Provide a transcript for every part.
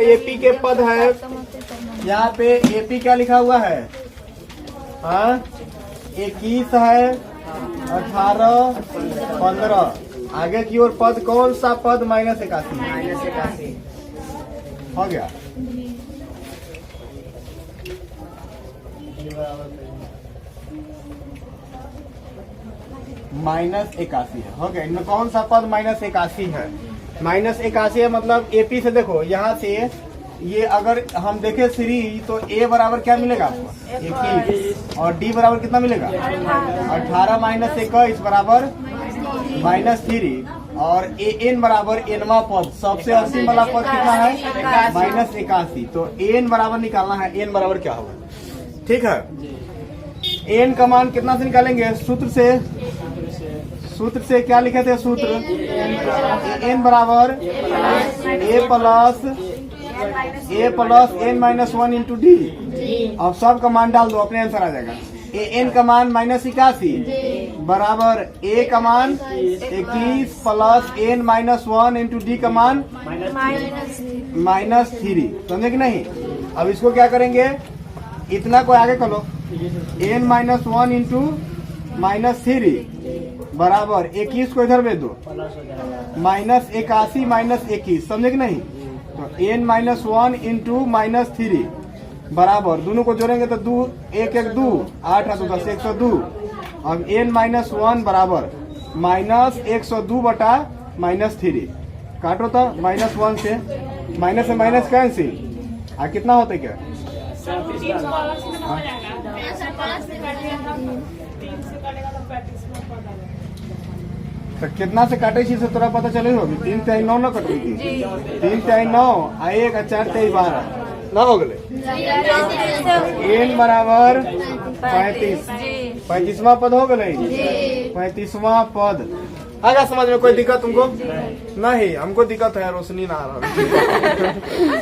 AP के पद है, यहाँ पे एपी क्या लिखा हुआ है? हाँ, 21 है, 18, 15। आगे की ओर पद कौन सा पद? -81 हो गया। -81 है, हो गया। इनमें कौन सा पद -81 है? -81 है, मतलब एपी से देखो, यहाँ से ये अगर हम देखें सीरीज तो ए बराबर क्या मिलेगा आपको? 21, और डी बराबर कितना मिलेगा? 18 - 21 बराबर -3, और एन बराबर एनवा पद, सबसे असीम वाला पद कितना है? -81। तो एन बराबर निकालना है, एन बराबर क्या होगा? ठीक है, एन का मान कितना से निकालेंगे? सूत्र से क्या लिखे थे? सूत्र एन बराबर A plus n-1 into D. अब सब का मान डाल दो, अपने आंसर आ जाएगा। एन का मान -81 बराबर ए का मान 21 प्लस n-1 इंटू डी का मान -3। समझे कि नहीं? अब इसको क्या करेंगे? इतना को आगे कर लो, n-1 इंटू -3 बराबर 21 को इधर भेज दो, -81 -21। समझे कि नहीं? तो n-1 इंटू -3 बराबर, दोनों को जोड़ेंगे तो 2 1 1 2 8 8 10 102। अब n-1 बराबर -102 बटा -3 काटो तो -1 से माइनस कैंसिल। कितना होता है क्या? तो कितना से काटे छी से तोरा पता चले होगी? 3 3 9 न कट रही थी, 3 3 9 आ 1 4 3 12 ना हो गए। n बराबर 35, 35वां पद हो गए, 35वां पद। आगा समझ में कोई दिक्कत तुमको? नहीं, हमको दिक्कत है, रोशनी ना आ रहा।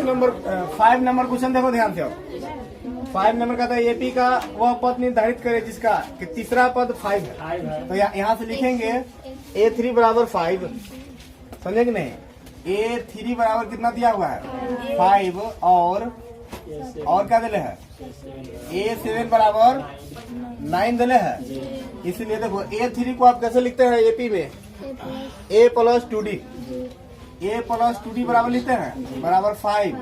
नंबर 5 नंबर क्वेश्चन देखो ध्यान से। 5 नंबर का था एपी का वह पद निर्धारित करे जिसका कि तीसरा पद 5 है। तो यहाँ से लिखेंगे A3 बराबर 5। समझे कि नहीं? A3 बराबर कितना दिया हुआ है? 5, और क्या दिले है? A7 बराबर 9 दिले है। इसलिए देखो A3 को आप कैसे लिखते हैं एपी में? A प्लस 2D बराबर लिखते हैं, बराबर 5।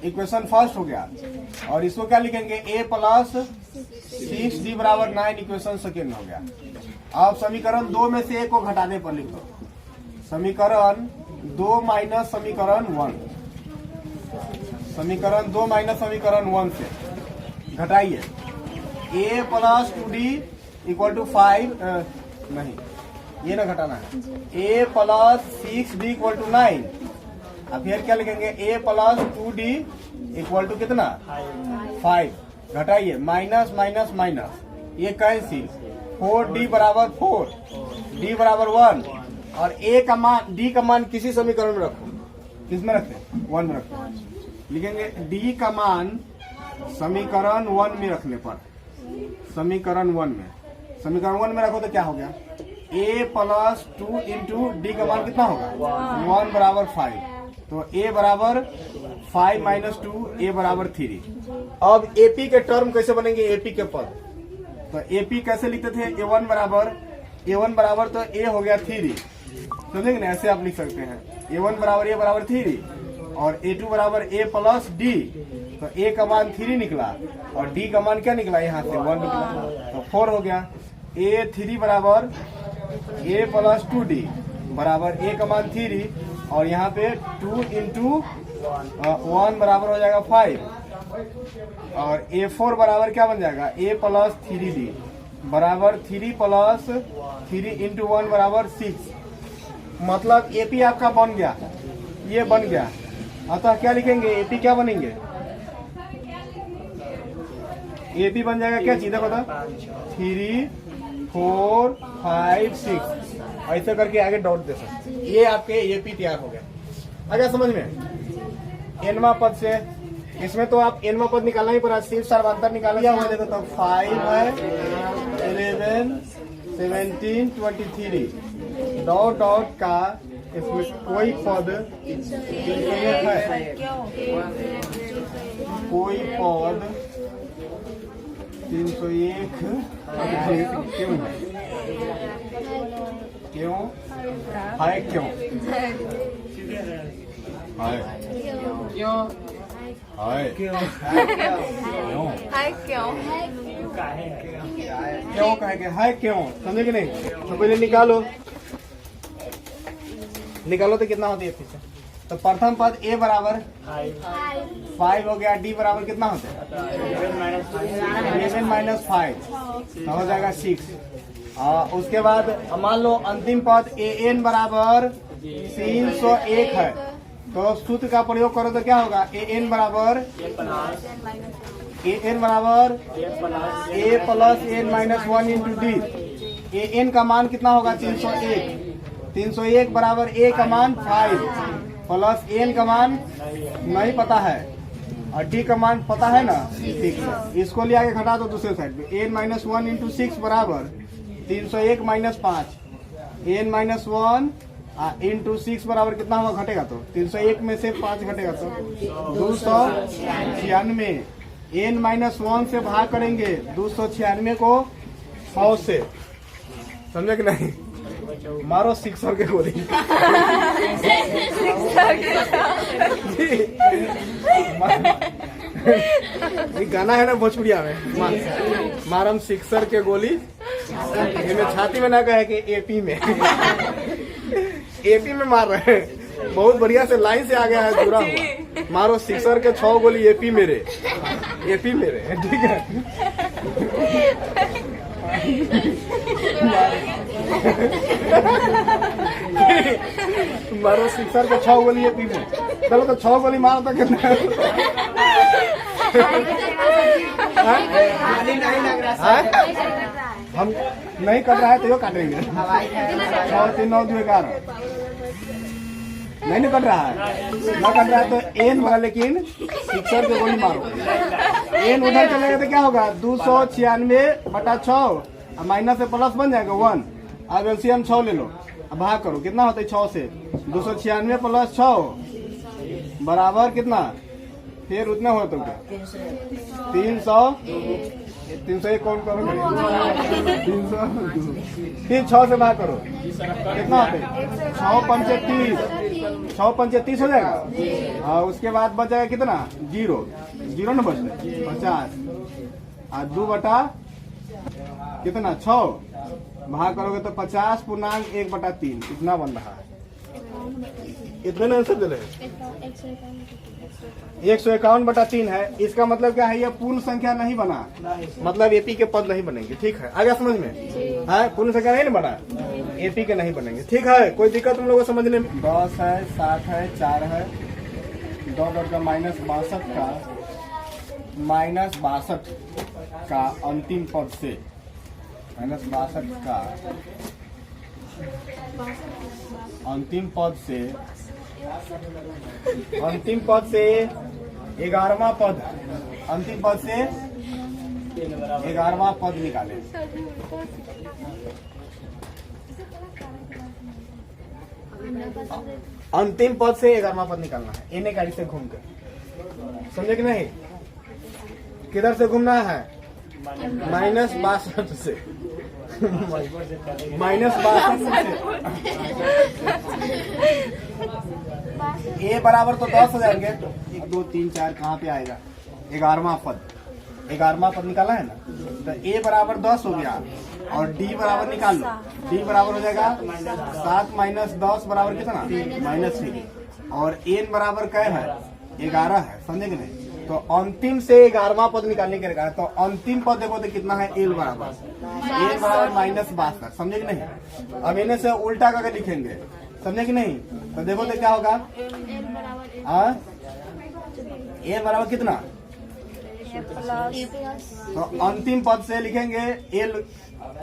इक्वेशन फर्स्ट हो गया। और इसको क्या लिखेंगे? A प्लस 6D बराबर 9, इक्वेशन सेकेंड हो गया। अब समीकरण 2 में से एक को घटाने पर लिखो, समीकरण 2 माइनस समीकरण 1। समीकरण 2 माइनस समीकरण 1 से घटाइए। A plus 2D equal to 5, नहीं ये ना घटाना है। A plus 6D equal to 9। अब फिर क्या लिखेंगे? A plus 2D equal to कितना? 5। घटाइए, माइनस माइनस माइनस, ये कैंसिल। 4D बराबर 4, D बराबर 1, और A का मान, D का मान किसी समीकरण में रखो। किस में रखते हैं? 1 में रखते हैं। लिखेंगे D का मान समीकरण 1 में रखने पर, समीकरण 1 में रखो तो क्या हो गया? A प्लस 2 इंटू डी का मान कितना होगा? 1 बराबर 5। तो A बराबर 5 माइनस 2, A बराबर 3। अब AP के टर्म कैसे बनेंगे? AP के पद तो AP कैसे लिखते थे? A1 बराबर तो A हो गया 3। समझेंगे ना? ऐसे आप लिख सकते हैं, A1 बराबर A बराबर 3, और A2 बराबर A प्लस D। तो A का मान 3 निकला, और D का मान क्या निकला? यहाँ से 1 निकला, तो 4 हो गया। A3 बराबर A प्लस 2D बराबर A का मान 3, और यहाँ पे 2 इंटू 1 बराबर हो जाएगा 5, और A4 बराबर क्या बन जाएगा? A प्लस 3D बराबर 3 प्लस 3 इंटू 1 बराबर 6। मतलब AP आपका बन गया, ये बन गया। अतः क्या लिखेंगे? AP क्या बनेंगे? AP बन जाएगा क्या चीज? देखो 3 4 5 6, ऐसे करके आगे डॉट दे सकते। ये आपके AP तैयार हो गया। आगे समझ में? एनवा पद से इसमें तो आप एनवा पद निकालना ही पड़ा, सिर्फ सर्वांतर निकालना हुआ। देखो तो 5 है, 11 17 23 डॉट डॉट का इसमें कोई पद 301 है, कोई पद 301 क्यों है? क्यों है? क्यों है? क्यों कहेंगे? है क्यों? समझे कि नहीं? तो पहले निकालो तो कितना होती है पीछे? तो प्रथम पद a बराबर 5 हो गया, d बराबर कितना होता है 11 माइनस 5 तो हो जाएगा 6। उसके बाद मान लो अंतिम पद an बराबर 301 है, तो सूत्र का प्रयोग करो तो क्या होगा? an बराबर a plus n minus 1 into D. an का मान कितना होगा? 301 बराबर a का मान 5 प्लस n का मान नहीं पता है और d का मान पता है ना, 6। इसको ले आके घटा दो दूसरे साइड में। n माइनस 1 इंटू 6 बराबर 301 माइनस 5, n माइनस 1 इंटू 6 बराबर कितना होगा? घटेगा तो 301 में से 5 घटेगा तो 296। n माइनस 1 से भाग करेंगे 296 को 100 से। समझे कि नहीं? मारो 600 के गोली। गाना है ना भोजपुरिया में, मारम 600 के गोली। इन्हें छाती में ना कहे कि एपी में एपी में मार रहे हैं। बहुत बढ़िया से लाइन से आ गया है जुड़ा हुआ। मारो 600 के 6 गोली एपी मेरे ठीक है। मारो 600 के 6 गोली एपी में। चलो तो 6 गोली मारो तो कितना? हम नहीं कट रहा है तो यो काटेंगे। 6 3 9 2 11 नहीं कट रहा है तो एन बना, लेकिन 600 के गोली मारो। एन उधर चलेगा तो क्या होगा? 296 बटा 6 माइनस से प्लस बन जाएगा 1। अब एलसीएम 6 ले लो, अब भाग करो कितना होता है 6 से? 296 प्लस 6 बराबर कितना? फिर उतना हो तो क्या 301 कौन करो? 300। फिर 6 से भाग करो कितना होता है? 6 पंचे 30 हो जाएगा। और उसके बाद बच जाएगा कितना? 0 न बच 50 और 2 बटा कितना? 6 भाग करोगे तो 50 पूर्णांक 1 बटा 3 इतना बन रहा है। इतने आंसर दे रहे 151 बटा 3 है। इसका मतलब क्या है? ये पूर्ण संख्या नहीं बना, मतलब एपी के पद नहीं बनेंगे। ठीक है, आ गया समझ में? है पूर्ण संख्या नहीं बना, एपी के नहीं बनेंगे। ठीक है, कोई दिक्कत तुम लोगों को समझने में? 10 है, 7 है, 4 है, 2 का माइनस 62 का अंतिम पद से माइनस 62 का अंतिम पद से 11वां पद, अंतिम पद से 11वां पद निकाले। अंतिम पद से 11वां पद निकालना है, इन्हें गाड़ी से घूम कर। समझे कि नहीं? किधर से घूमना है? माइनस 62 से ए बराबर तो 10 हो जाएंगे। 1 2 3 4 कहाँ पे आएगा? 11वां पद निकाला है ना, तो ए बराबर 10 हो गया और डी बराबर निकाल लो। डी बराबर हो जाएगा 7 माइनस 10 बराबर कितना? -3 और एन बराबर क्या है? 11 है। समझे कि नहीं? तो अंतिम से 11वां पद निकालने के लिए तो अंतिम पद देखो तो कितना है? एल बराबर माइनस 62। समझे कि नहीं? अब इन्हें से उल्टा करके लिखेंगे। समझे कि नहीं? तो देखो तो क्या होगा? एल बराबर कितना? तो अंतिम पद से लिखेंगे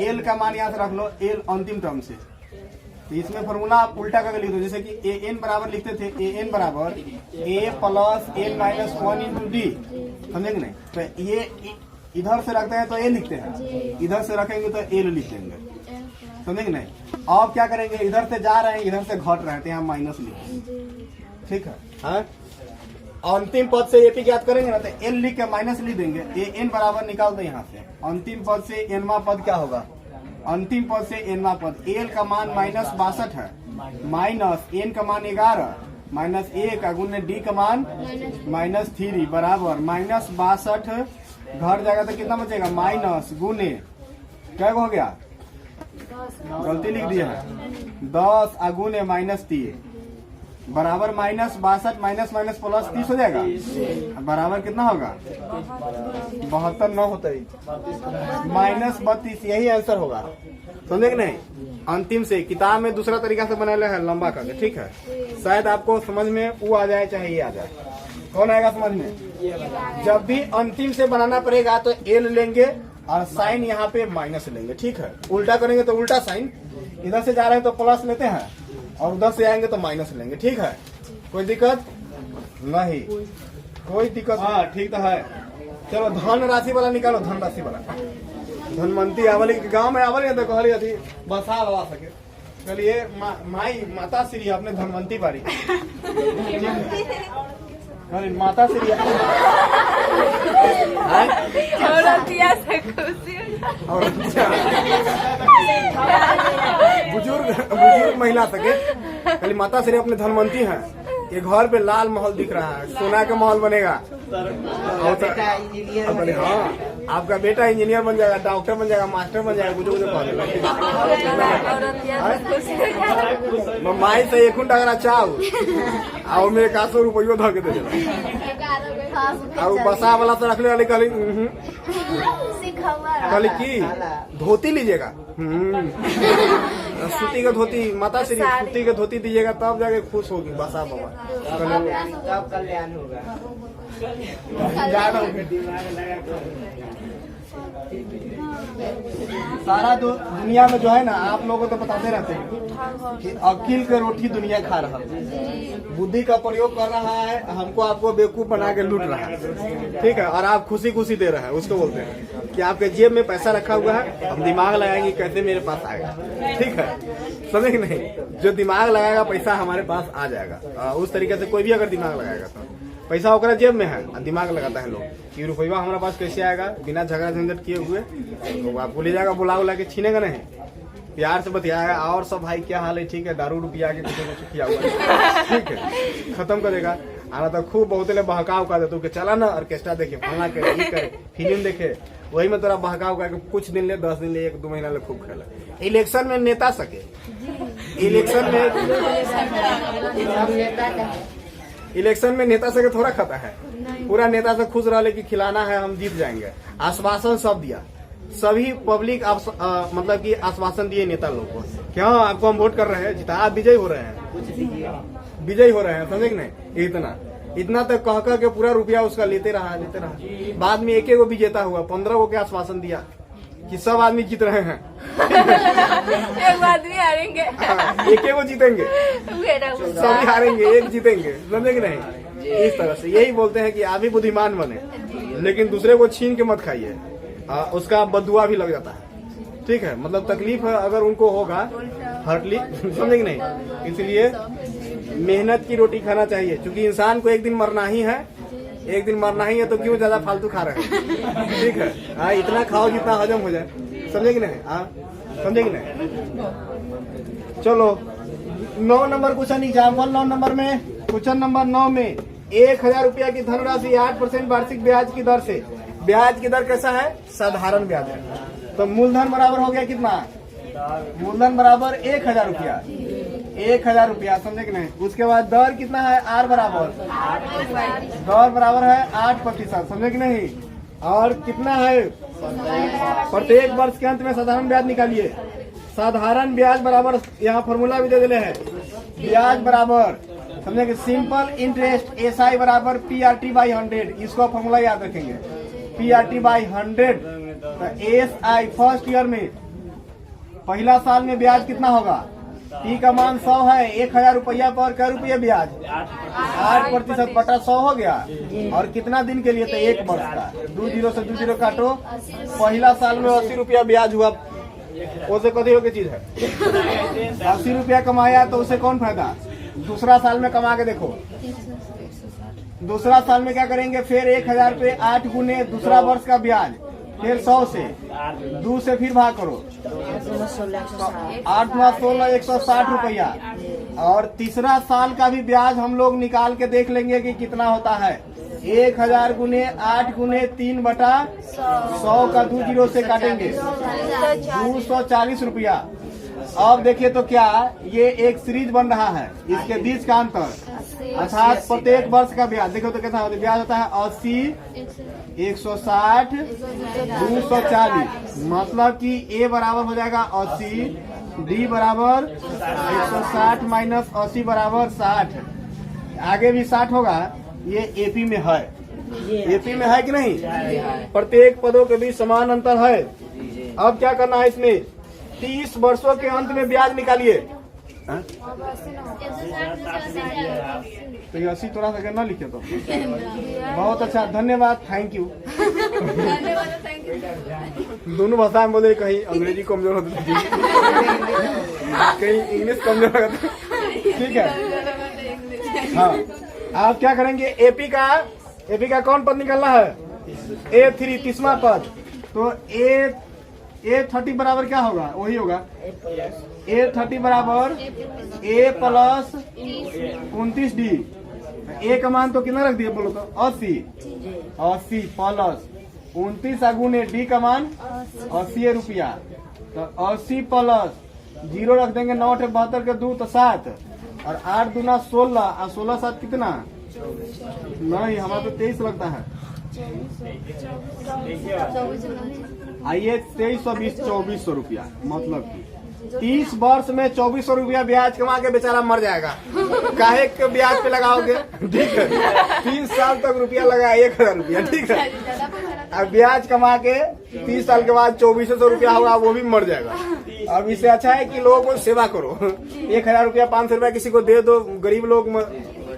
एल का मान यहाँ से रख लो, एल अंतिम टर्म से। तो इसमें फॉर्मूला आप उल्टा करके लिख दो, जैसे कि ए एन बराबर लिखते थे, ए एन बराबर A plus N minus 1 into D. समझेंगे नहीं? तो ये इधर से रखते हैं तो ए लिखते हैं, इधर से रखेंगे तो एल लिख देंगे। समझे कि नहीं। अब क्या करेंगे, इधर से जा रहे हैं इधर से घट रहे हैं तो यहाँ माइनस लिखेंगे, ठीक है। हाँ, अंतिम पद से एपी ज्ञात करेंगे ना तो एन लिख के माइनस लिख देंगे, ये एन बराबर निकाल दो यहाँ से। अंतिम पद से एनवा पद क्या होगा, अंतिम पद से एनवा पद, एल का मान -62 है, माइनस एन का मान 11 माइनस 1 गुने डी का मान -3 बराबर -62 घर जाएगा तो कितना बचेगा, माइनस गुने क्या हो गया, गलती लिख दिया है, 10 गुने -3 बराबर -62 माइनस माइनस प्लस 30 हो जाएगा, बराबर कितना होगा, 72 9 होता है -32, यही आंसर होगा, समझे कि नहीं। अंतिम से किताब में दूसरा तरीका से बनाया है लंबा करके, ठीक है। शायद आपको समझ में वो आ जाए चाहे ये आ जाए, कौन आएगा समझ में। जब भी अंतिम से बनाना पड़ेगा तो एल लेंगे और साइन यहाँ पे माइनस लेंगे, ठीक है। उल्टा करेंगे तो उल्टा साइन, इधर से जा रहे हैं तो प्लस लेते हैं और उधर से आएंगे तो माइनस लेंगे, ठीक है। कोई दिक्कत नहीं, कोई दिक्कत, हाँ ठीक तो है। चलो धन राशि वाला निकालो, धन राशि वाला, धनवंती आवली के गांव में आवली तो कहली अथी बसा लगा सके, कहलिए माई माता श्री अपने धनवंती बारी माता श्री बुजुर्ग महिला सके, कहली माता श्री अपने धनवंती हैं, ये घर पे लाल महल दिख रहा है, सोना का महल बनेगा। हाँ, आपका बेटा इंजीनियर बन जाएगा, डॉक्टर बन जाएगा, मास्टर बन जाएगा, कुछ माई से 1 टकरा चाव और मेरे 100 रुपये धो के दे बसा वाला से रखने वाली कहली की धोती लीजिएगा, सूती का धोती, माता श्री सूती का धोती दीजिएगा तब जाके खुश होगी बसा बाबा, तब कल्याण होगा। सारा जो दुनिया में जो है ना, आप लोगों को तो बताते रहते हैं कि अकील के रोटी दुनिया खा रहा है, बुद्धि का प्रयोग कर रहा है, हमको आपको बेवकूफ बना के लूट रहा है, ठीक है। और आप खुशी खुशी दे रहे हैं, उसको बोलते हैं कि आपके जेब में पैसा रखा हुआ है, हम दिमाग लगाएंगे कैसे मेरे पास आएगा, ठीक है, समझे कि नहीं। जो दिमाग लगाएगा पैसा हमारे पास आ जाएगा। उस तरीके से कोई भी अगर दिमाग लगाएगा तो पैसा ओकरा जेब में है, दिमाग लगाता है लोग कि रुपया हमारे पास कैसे आएगा बिना झगड़ा झंझट किए हुए, तो आपको ले जाएगा, बुला के छीनेगा नहीं, प्यार से बतियाएगा, और सब भाई क्या हाल है, ठीक है, दारू रुपया के कुछ किया हुआ है, ठीक है, खत्म कर देगा। आना तो खूब बहुत बहका उका दे, तो चला ना ऑर्केस्ट्रा देखे, फलना करे, फिल्म देखे, वही में तोरा बहका उका के कुछ दिन ले, 10 दिन ले, 1-2 महीना ले खूब खेला। इलेक्शन में नेता सके, इलेक्शन में नेता से थोड़ा खाता है, पूरा नेता से खुश रहा कि खिलाना है, हम जीत जाएंगे, आश्वासन सब दिया, सभी पब्लिक मतलब कि आश्वासन दिए नेता लोग को, क्या आपको हम वोट कर रहे हैं, जिता, आप विजयी हो रहे हैं, विजयी हो रहे हैं, समझे कि नहीं। इतना तक कह के पूरा रुपया उसका लेते रहा। बाद में एक विजेता हुआ, 15 को क्या आश्वासन दिया कि सब आदमी जीत रहे हैं एक आदमी हारेंगे, एक वो जीतेंगे, सभी हारेंगे, एक जीतेंगे, समझे कि नहीं। इस तरह से यही बोलते हैं कि आप भी बुद्धिमान बने, लेकिन दूसरे को छीन के मत खाइए, उसका बदुआ भी लग जाता है, ठीक है। मतलब तकलीफ अगर उनको होगा हर्टली, समझे कि नहीं। इसलिए मेहनत की रोटी खाना चाहिए, क्योंकि इंसान को एक दिन मरना ही है, एक दिन मरना ही है, तो क्यों ज्यादा फालतू खा रहे हैं, ठीक है। हाँ, इतना खाओ जितना हजम हो जाए, समझे कि नहीं। हाँ, समझे कि नहीं। चलो 9 नंबर क्वेश्चन एग्जाम्पल 9 नंबर में, क्वेश्चन नंबर 9 में 1000 रुपया की धनराशि 8% वार्षिक ब्याज की दर से, ब्याज की दर कैसा है, साधारण ब्याज है, तो मूलधन बराबर हो गया कितना, मूलधन बराबर 1000 रुपया, 1000 रुपया, समझे कि नहीं। उसके बाद दर कितना है, आर बराबर, दर बराबर है 8%, समझे कि नहीं। और कितना है, प्रत्येक वर्ष के अंत में साधारण ब्याज निकालिए, साधारण ब्याज बराबर, यहाँ फॉर्मूला भी दे दिले हैं, ब्याज बराबर, समझे कि सिंपल इंटरेस्ट एसआई बराबर PRT/100, इसको फॉर्मूला याद रखेंगे, PRT/100। तो एसआई फर्स्ट ईयर में पहला साल में ब्याज कितना होगा, P का मान 100 है, 1000 रुपया पर क्या रुपया ब्याज, 8% बटा 100 हो गया। और कितना दिन के लिए, तो 1 वर्ष का, 2 0 से 2 0 काटो, पहला साल में 80 रुपया ब्याज हुआ, उसे कभी की चीज है। 80 रुपया कमाया तो उसे कौन फायदा। दूसरा साल में कमा के देखो। दूसरा साल में क्या करेंगे, फिर 1000 पे 8 गुने दूसरा वर्ष का ब्याज, फिर 100 से 2 से फिर भाग करो, 8 × 16 160 रुपया। और तीसरा साल का भी ब्याज हम लोग निकाल के देख लेंगे कि कितना होता है। 1000 गुने 8 गुने 3/100 का 2 जीरो से काटेंगे 240 रुपया। अब देखिए तो क्या ये एक सीरीज बन रहा है, इसके बीच का अंतर अर्थात प्रत्येक वर्ष का ब्याज देखो तो कैसा होता है। ब्याज होता है 80 160 240, मतलब कि ए बराबर हो जाएगा 80, डी बराबर 160 माइनस 80 बराबर 60। आगे भी 60 होगा। ये एपी में है, एपी में है कि नहीं। प्रत्येक पदों के बीच समान अंतर है। अब क्या करना है, इसमें 30 वर्षों के अंत में ब्याज निकालिए। तो ये 80 थोड़ा सा न लिखे तो बहुत अच्छा, धन्यवाद, थैंक यू। दोनों भाषा में बोले, कहीं अंग्रेजी कमजोर होती है, कहीं इंग्लिश कमजोर होता है। ठीक है, हाँ। आप क्या करेंगे, एपी का कौन पद निकलना है, A3 30वां पद। तो A30 बराबर क्या होगा, वही होगा A30 बराबर A प्लस 29D। ए का मान तो कितना रख दिए बोलो तो 80 प्लस 29 गुने डी का मान 80 रुपया। तो 80 प्लस 0 रख देंगे, 9 × 72 के 2 तो 7 और 8 दूना 16 और 16 7 कितना, नहीं हमारा तो 23 लगता है। आइए 2320 2400 रुपया, मतलब कि 30 वर्ष में 2400 रुपया ब्याज कमा के बेचारा मर जाएगा। काहे के ब्याज पे लगाओगे, ठीक है। 30 साल तक रुपया लगा 1000 रुपया, ठीक है। अब ब्याज कमा के 30 साल के बाद 2400 रुपया होगा, वो भी मर जाएगा। अब इससे अच्छा है कि लोगों को सेवा करो। 1000 रुपया 500 रुपया किसी को दे दो, गरीब लोग,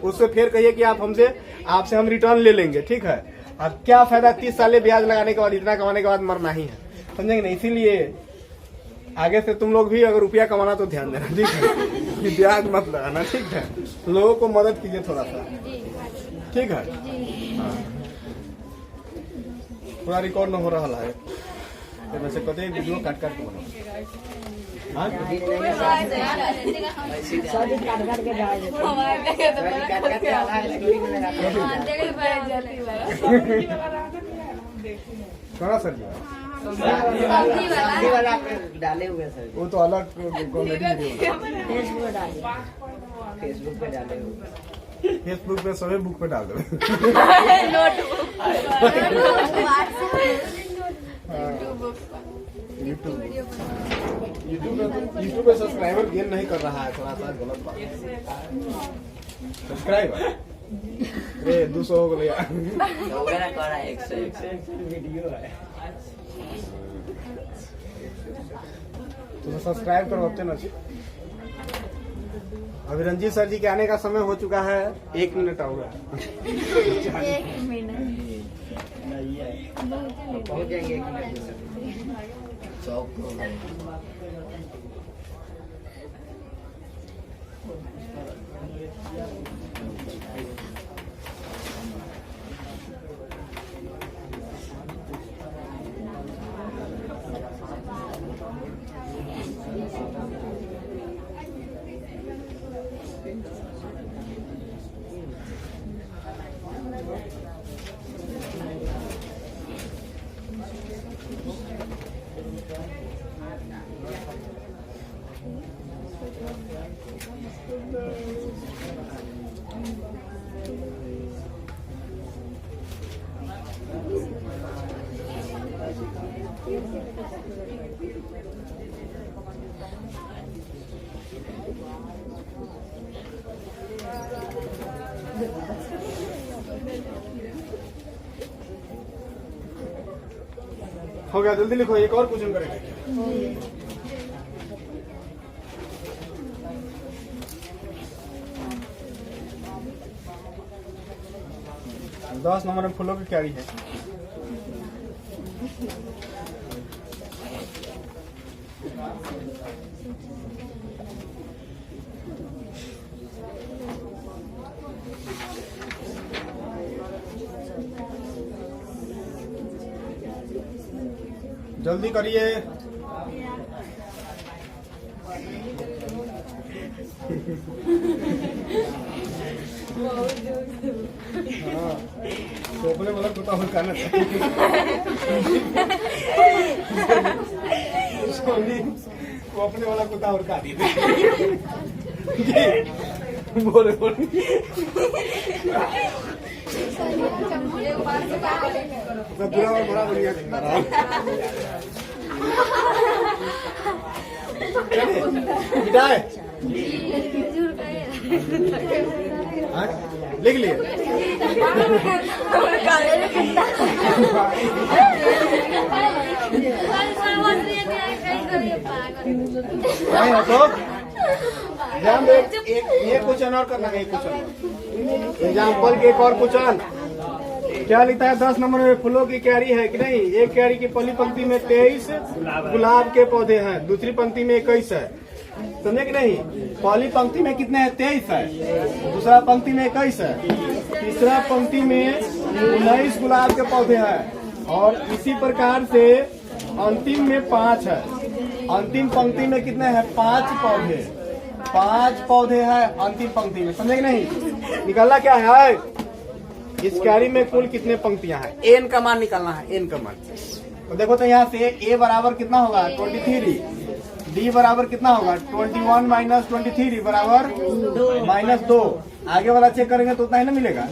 उससे फिर कहिए कि आपसे हम रिटर्न ले लेंगे, ठीक है। अब क्या फायदा 30 साल ब्याज लगाने के बाद, इतना कमाने के बाद मरना ही है, समझेंगे ना। इसीलिए आगे से तुम लोग भी अगर रुपया कमाना तो ध्यान देना, ठीक है, कि ब्याज मत लगाना, ठीक है। लोगों को मदद कीजिए थोड़ा सा, ठीक है। हाँ। पूरा रिकॉर्ड न हो रहा है तो वैसे कते वीडियो काट के बना। हाँ करा सर जी डाले हुए सर, वो तो अलग कॉमेडी वीडियो फेसबुक पे डाले हुए, फेसबुक पे सभी बुक पे डाल दो। यूट्यूब पे सब्सक्राइबर गेन नहीं कर रहा है, थोड़ा सा गलत बात। सब्सक्राइबर 200 हो गया, 100 वीडियो है। तो सब्सक्राइब करो अपने ना। अभी रंजीत सर जी के आने का समय हो चुका है, 1 मिनट होगा। 1 मिनट पहुंच जाएंगे 1 मिनट। हो गया, जल्दी लिखो, एक और क्वेश्चन करेंगे। दस नंबर में फूलों की क्यारी है। जल्दी करिए। हाँ, सोपने वाला कुत्ता हुरकाना चाहिए। सोपने वाला कुत्ता हुरका दी। बोले बोले पूरा बड़ा बढ़िया मिटाए लिख लिए। तो ध्यान दे, एक क्वेश्चन और करना है। एक क्वेश्चन एग्जाम्पल के एक और क्वेश्चन क्या लिखता है 10 नंबर में, फूलों की क्यारी है कि नहीं। एक क्यारी की पहली पंक्ति में 23 गुलाब के पौधे हैं, दूसरी पंक्ति में 21 है। समझे कि नहीं। पहली पंक्ति में कितने हैं 23 है, दूसरा पंक्ति में 21 है, तीसरा पंक्ति में 19 गुलाब के पौधे हैं और इसी प्रकार से अंतिम में 5 है। अंतिम पंक्ति में कितने हैं 5 पौधे, 5 पौधे हैं अंतिम पंक्ति में। समझे कि नहीं। निकालना क्या है, इस क्यारी में कुल कितने पंक्तियां हैं, एन का मान निकालना है। एन का मान तो देखो, तो यहाँ से ए बराबर कितना होगा 23, डी बराबर कितना होगा 21 माइनस 23 बराबर -2। आगे वाला चेक करेंगे तो उतना ही ना मिलेगा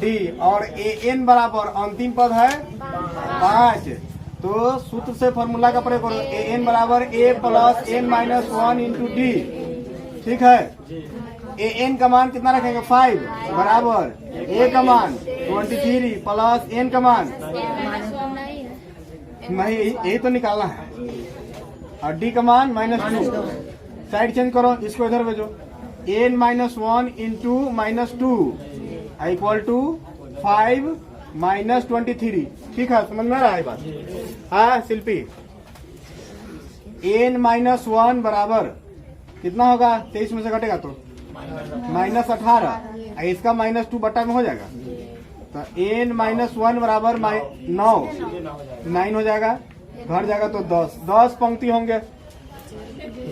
डी। और ए एन बराबर अंतिम पद है 5। तो सूत्र से फॉर्मूला का प्रयोग करो, ए एन बराबर A plus N minus 1 into D. ठीक है। ए एन का मान कितना रखेंगे 5 बराबर ए का मान 23 प्लस एन का मान नहीं, यही तो निकालना है। और डी का मान -2। साइड चेंज करो, इसको इधर भेजो। N -1 into -2 equal to 5 minus 23। ठीक है, समझ में आ रहा है बात। हाँ शिल्पी, एन -1 बराबर कितना होगा 23 में से घटेगा तो -18। इसका -2 बट्टा में हो जाएगा तो एन -1 बराबर 9 हो जाएगा। घर जाएगा तो 10 पंक्ति होंगे।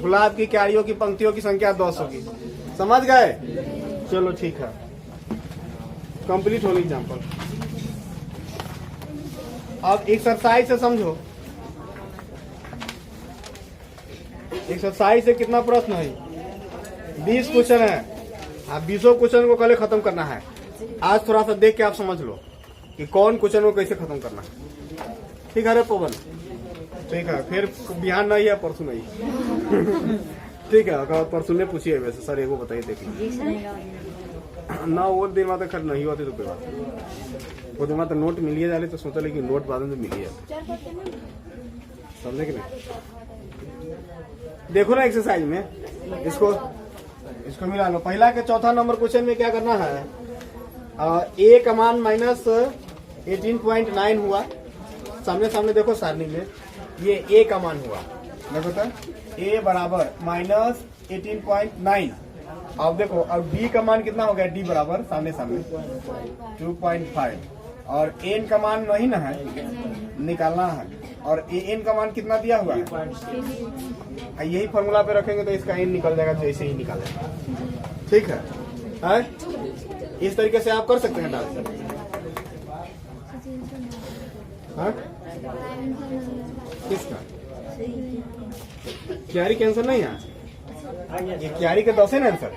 गुलाब की क्यारियों की पंक्तियों की संख्या 10 होगी। समझ गए। चलो ठीक है, कंप्लीट हो गई एग्जाम्पल। अब एक्सरसाइज से समझो। एक्सरसाइज से कितना प्रश्न है 20 क्वेश्चन है। आप 20 क्वेश्चन को कल खत्म करना है। आज थोड़ा सा देख के आप समझ लो कि कौन क्वेश्चन को कैसे खत्म करना है। ठीक है रे पवन, ठीक है। फिर बिहान नहीं है, परसों नहीं। ठीक है, अगर परसों ने पूछिए वैसे सर एगो बताइए देखिए ना। वो दिन में खैर नहीं होती तो कोई बात। वो दिन तो नोट मिलिए जाले तो सोचा लेकिन नोट बाद में मिलिए समझे कि नहीं। देखो ना एक्सरसाइज में इसको मिला लो। पहला के चौथा नंबर क्वेश्चन में क्या करना है, ए का मान -18.9 हुआ। सामने सामने देखो सारणी में ये ए का मान हुआ। देखो तो ए बराबर -18.9। अब देखो अब डी का मान कितना हो गया, डी बराबर सामने सामने 2.5 और एन का मान नहीं ना है, निकालना है। और ए एन का मान कितना दिया हुआ है, यही फॉर्मूला पे रखेंगे तो इसका एन निकल जाएगा जैसे ही निकालेगा। ठीक है, इस तरीके से आप कर सकते हैं डाल सकते। किसका क्यारी के आंसर नहीं है, ये क्यारी के 10 है ना आंसर।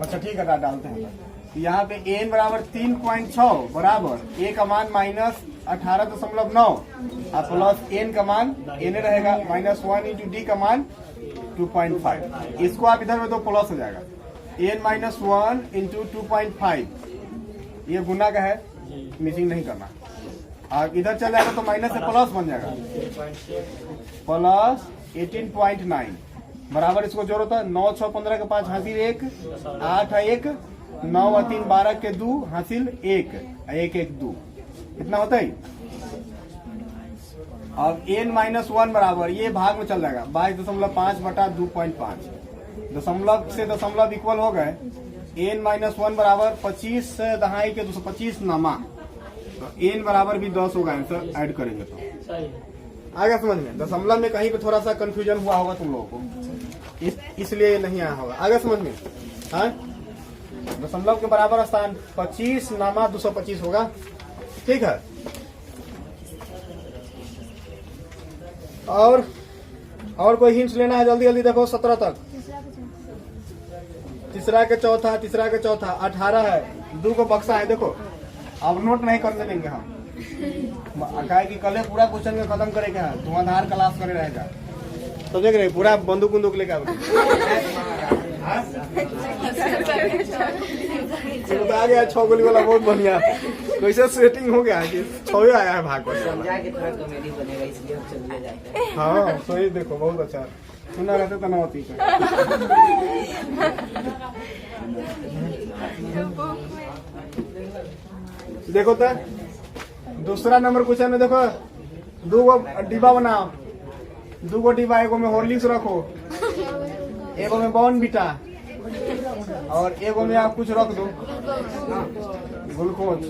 अच्छा ठीक है, डालते हैं। यहाँ पे एन बराबर 3.6 बराबर ए का मान -18.9 और प्लस एन का मान एन रहेगा -1 इंटू डी का मान 2.5। इसको आप इधर में तो प्लस हो जाएगा। एन -1 इंटू 2.5 ये गुना का है, मिसिंग नहीं करना। और इधर चल जाएगा तो माइनस से प्लस बन जाएगा प्लस 18.9 बराबर। इसको जोड़ो तो 9 6 15 के 5 हासिल 1, 8 1, 9 और 3 12 के 2 हासिल 1, 1 1 2 कितना होता है अब n-1 बराबर ये भाग में चल जाएगा 22.5 बटा 2.5 दशमलव से दशमलव इक्वल हो गए। n-1 बराबर 25 दहाई के 225 नामा, तो n बराबर भी 10 होगा आंसर ऐड करेंगे तो आ गया समझ में। दशमलव में कहीं पे थोड़ा सा कंफ्यूजन हुआ होगा तुम लोगों को, इसलिए नहीं आया होगा। आ गया समझ में। हाँ, दशमलव के बराबर स्थान 25 नामा 225 होगा। ठीक है, और कोई हिंट्स लेना है जल्दी जल्दी देखो 17 तक। तीसरा के चौथा 18 है, 2 को बक्सा है। देखो अब नोट नहीं करने देंगे हम, कहे कि कल पूरा क्वेश्चन में खत्म करेगा, तुम आधार क्लास करे रहेगा तो देख रहे पूरा बंदूक बंदूक लेके आ गया। 6 गोली वाला बहुत बढ़िया, वैसे सेटिंग हो गया है कि 6 आया है भाग पर। समझा के थोड़ा कॉमेडी बनेगा इसलिए हम चले जाते हैं। हाँ सही, देखो बहुत अच्छा सुना रहते तो ना होती। देखो तो दूसरा नंबर क्वेश्चन में देखो 2 गो डिब्बा बनाओ, 2 गो डिब्बा, एगो में हॉर्लिक्स रखो, एगो में बॉर्नवीटा और एगो में आप कुछ रख दो ग्लूकोज।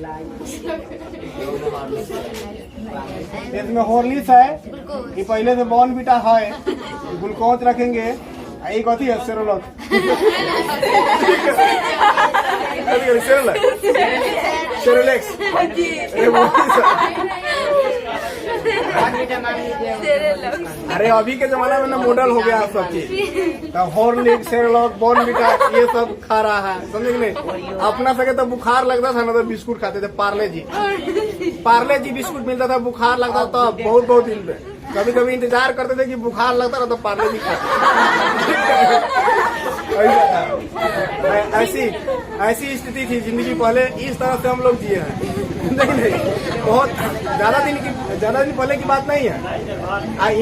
इसमें हॉर्लिक्स है, ये पहले से बॉर्नवीटा है, ग्लूकोज रखेंगे, एक कथी है सेरोलॉक। सेरोलेक्स अरे अभी के जमाना में ना मॉडल हो गया सब चीज, हॉर्लिक्स सेरोलॉक बॉर्नवीटा ये सब खा रहा है, समझे नहीं। अपना सके तो बुखार लगता था ना तो बिस्कुट खाते थे, पार्ले जी बिस्कुट मिलता था, बुखार लगता था बहुत दिन पे, कभी कभी इंतजार करते थे कि बुखार लगता था तो पार्ले जी खाते। ऐसी स्थिति थी जिंदगी पहले, इस तरह से हम लोग जिए हैं। नहीं बहुत ज्यादा दिन पहले की बात नहीं है।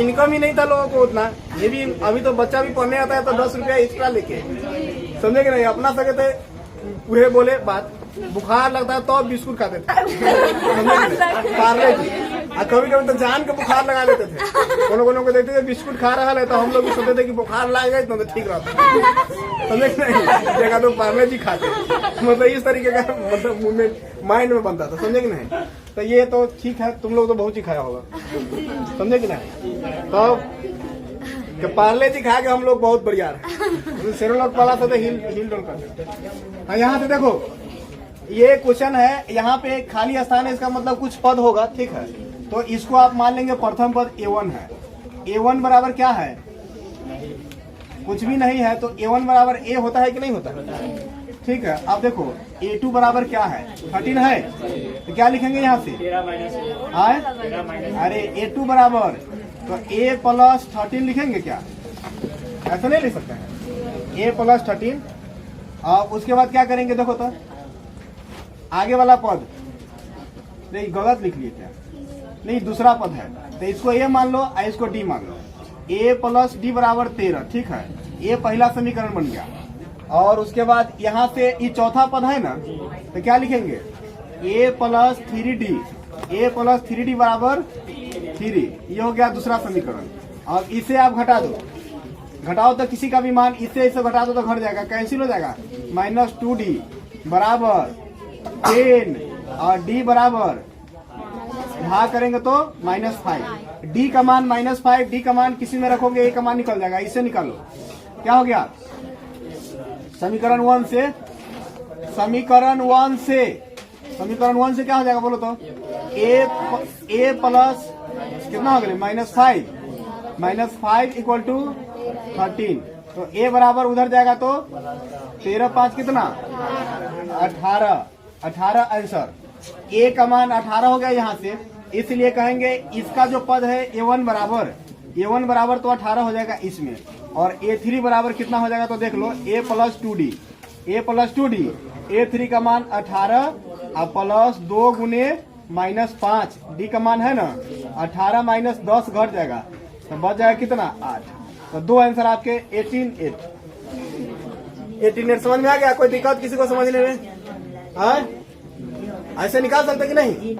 इनकम ही नहीं था लोगों को उतना, ये भी अभी तो बच्चा भी पढ़ने आता है तो 10 रुपया एक्स्ट्रा लेके, समझे कि नहीं। अपना सके थे वह बोले बात, बुखार लगता है तो बिस्कुट खाते थे पार्ले जी, और कभी कभी तो जान के बुखार लगा लेते थे। कोनो को देखते थे बिस्कुट खा रहा है तो हम लोग भी सोचते थे कि बुखार लग गए तो ठीक रहता, समझे नहीं, जगह तो पार्ले जी खाते, मतलब इस तरीके का मतलब मुंह में माइंड में बनता था, समझे कि नहीं। तो ये तो ठीक है, तुम लोग तो बहुत ही खाया होगा, समझे कि नहीं। तो पार्ले जी खा के हम लोग बहुत बढ़िया रहे, सेरोलॉक वाला था तो हिल डोल करते। यहाँ से देखो ये क्वेश्चन है, यहाँ पे खाली स्थान है, इसका मतलब कुछ पद होगा, ठीक है। तो इसको आप मान लेंगे प्रथम पद A1 है। A1 बराबर क्या है, कुछ भी नहीं है, तो A1 बराबर A होता है कि नहीं होता, ठीक है। अब देखो A2 बराबर क्या है, 13 है, तो क्या लिखेंगे यहाँ से, अरे A2 बराबर तो A प्लस 13 लिखेंगे क्या, ऐसा नहीं लिख सकते हैं, A प्लस 13। अब उसके बाद क्या करेंगे, देखो तो आगे वाला पद नहीं, गलत लिख लिए क्या, नहीं दूसरा पद है, तो इसको A मान लो और इसको D मान लो। A प्लस D बराबर 13, ठीक है, ये पहला समीकरण बन गया। और उसके बाद यहाँ से ये चौथा पद है ना, तो क्या लिखेंगे, A plus 3D, A plus 3D बराबर 3, ये हो गया दूसरा समीकरण। अब इसे आप घटा दो, घटाओ तो किसी का भी मान इसे घटा दो तो घट जाएगा, कैंसिल हो जाएगा, -2D बराबर 10 और D बराबर भाग करेंगे तो -5, D का मान -5, D का मान किसी में रखोगे A का मान निकल जाएगा, इसे निकालो, क्या हो गया समीकरण 1 से क्या हो जाएगा बोलो तो, A प्लस कितना हो गया -5 इक्वल टू 13, तो A बराबर उधर जाएगा तो 13 5 कितना 18 आंसर। A का मान 18 हो गया यहाँ से, इसलिए कहेंगे इसका जो पद है A1 बराबर तो 18 हो जाएगा इसमें, और A3 बराबर कितना हो जाएगा तो देख लो, A प्लस 2D, A3 का मान 18 और प्लस 2 गुने -5, D का मान है ना 18 माइनस 10 घट जाएगा, तो बच जाएगा कितना 8, तो 2 आंसर आपके 18 समझ में आ गया। कोई दिक्कत किसी को समझने में, हाँ ऐसे निकाल सकते कि नहीं।